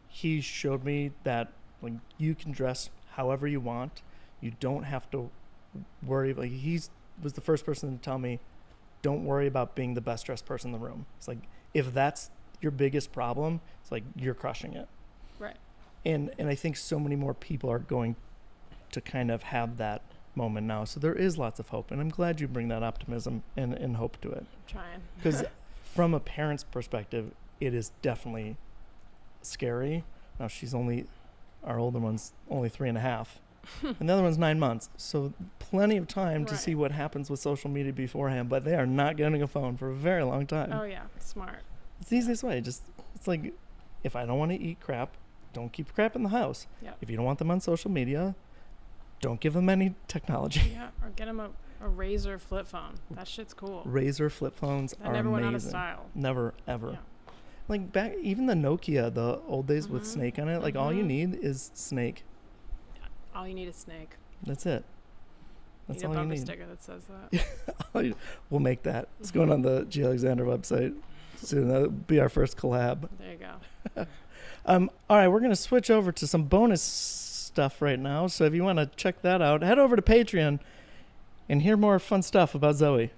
he showed me that like you can dress however you want. You don't have to worry. Like he was the first person to tell me, don't worry about being the best dressed person in the room. It's like, if that's your biggest problem, it's like you're crushing it. Right. And I think so many more people are going to kind of have that moment now. So there is lots of hope, and I'm glad you bring that optimism and hope to it. I'm trying. Because from a parent's perspective, it is definitely scary. Now our older one's only 3.5, and the other one's 9 months. So plenty of time to see what happens with social media beforehand, but they are not getting a phone for a very long time. Oh yeah, smart. It's the easiest way. It's like, if I don't want to eat crap, don't keep crap in the house. Yep. If you don't want them on social media, don't give them any technology. Yeah, or get them a Razr flip phone. That shit's cool. Razr flip phones are never amazing. Went out of style. Never, ever. Yeah. Like back, even the Nokia, the old days with Snake on it, like all you need is Snake. All you need is Snake. That's it. That's all you need. Need a bumper sticker that says that. We'll make that. It's going on the G. Alexander website soon. That'll be our first collab. There you go. All right, we're going to switch over to some bonus stuff right now. So if you want to check that out, head over to Patreon and hear more fun stuff about Zoe.